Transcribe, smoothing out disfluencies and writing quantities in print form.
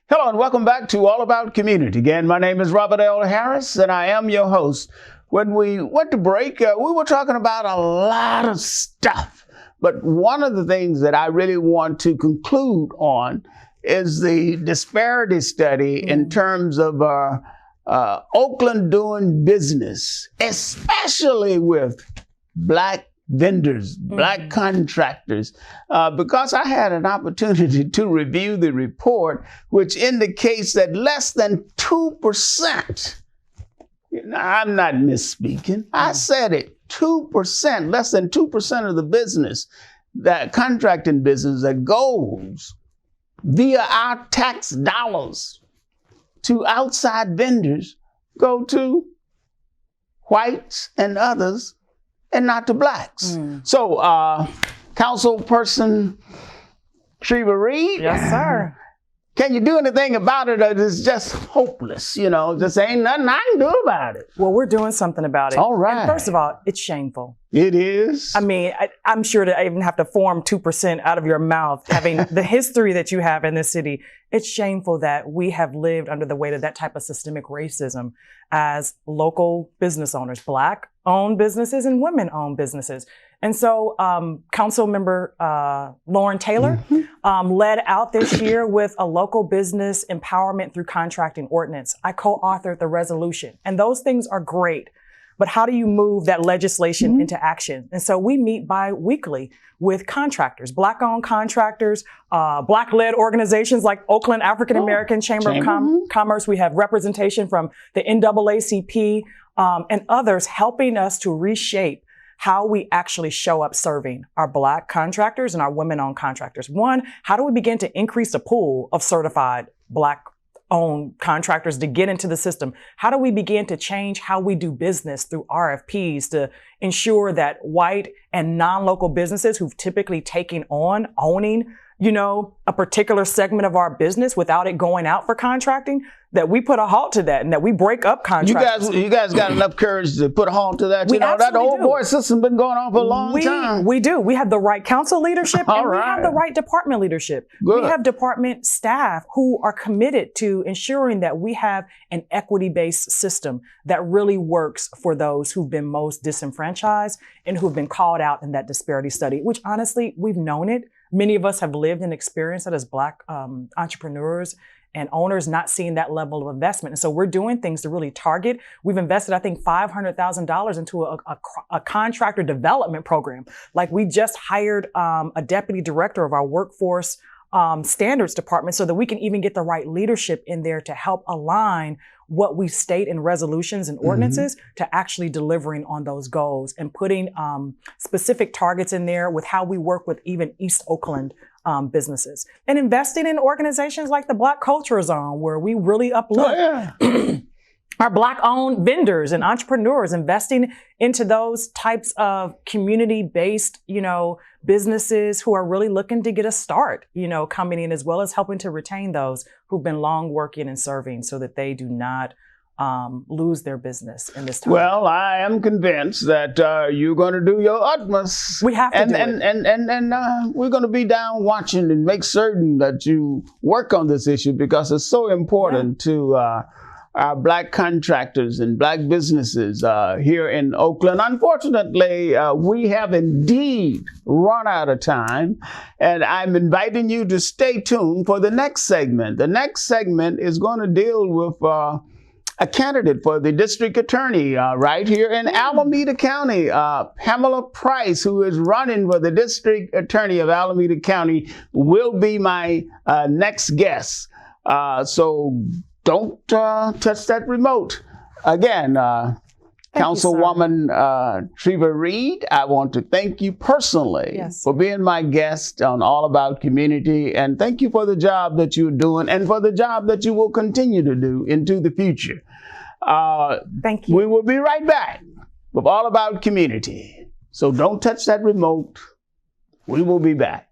Hello and welcome back to All About Community. Again, my name is Robert L. Harris and I am your host. When we went to break, we were talking about a lot of stuff. But one of the things that I really want to conclude on is the disparity study in terms of Oakland doing business, especially with Black vendors, Black contractors, because I had an opportunity to review the report, which indicates that less than 2%, I'm not misspeaking, I said it, 2%, less than 2% of the business, that contracting business that goes via our tax dollars to outside vendors go to whites and others and not to Blacks. So, Councilperson Treva Reid. Yes, sir. Can you do anything about it, or is it just hopeless? You know, just ain't nothing I can do about it. Well, we're doing something about it. All right. And first of all, it's shameful. It is. I mean, I'm sure that I even have to form 2% out of your mouth, having the history that you have in this city. It's shameful that we have lived under the weight of that type of systemic racism as local business owners, Black-owned businesses and women-owned businesses. And so Council Member Lauren Taylor led out this year with a local business empowerment through contracting ordinance. I co-authored the resolution, and those things are great. But how do you move that legislation into action? And so we meet bi-weekly with contractors, Black-owned contractors, Black-led organizations like Oakland African American Chamber of Commerce. We have representation from the NAACP and others helping us to reshape how we actually show up serving our Black contractors and our women-owned contractors. One, how do we begin to increase the pool of certified Black-owned contractors to get into the system? How do we begin to change how we do business through RFPs to ensure that white and non-local businesses who've typically taken on owning, you know, a particular segment of our business without it going out for contracting, that we put a halt to that and that we break up contracts. You guys got enough courage to put a halt to that? You know, that old boy system been going on for a long time. We do. We have the right council leadership and we have the right department leadership. Good. We have department staff who are committed to ensuring that we have an equity-based system that really works for those who've been most disenfranchised and who've been called out in that disparity study, which honestly, we've known it. Many of us have lived and experienced it as Black entrepreneurs and owners not seeing that level of investment. And so we're doing things to really target. We've invested, I think, $500,000 into a contractor development program. Like we just hired a deputy director of our workforce standards department so that we can even get the right leadership in there to help align what we state in resolutions and ordinances to actually delivering on those goals and putting specific targets in there with how we work with even East Oakland businesses and investing in organizations like the Black Culture Zone, where we really uplift our Black-owned vendors and entrepreneurs, investing into those types of community-based, you know, businesses who are really looking to get a start, you know, coming in, as well as helping to retain those who've been long working and serving so that they do not lose their business in this time. Well, I am convinced that you're going to do your utmost. We have to do it. And we're going to be down watching and make certain that you work on this issue because it's so important to our Black contractors and Black businesses here in Oakland. Unfortunately, we have indeed run out of time, and I'm inviting you to stay tuned for the next segment. The next segment is going to deal with a candidate for the district attorney right here in Alameda County, Pamela Price, who is running for the district attorney of Alameda County, will be my next guest. So don't touch that remote. Again, Councilwoman Treva Reid, I want to thank you personally for being my guest on All About Community, and thank you for the job that you're doing and for the job that you will continue to do into the future. Thank you. We will be right back with All About Community. So don't touch that remote. We will be back.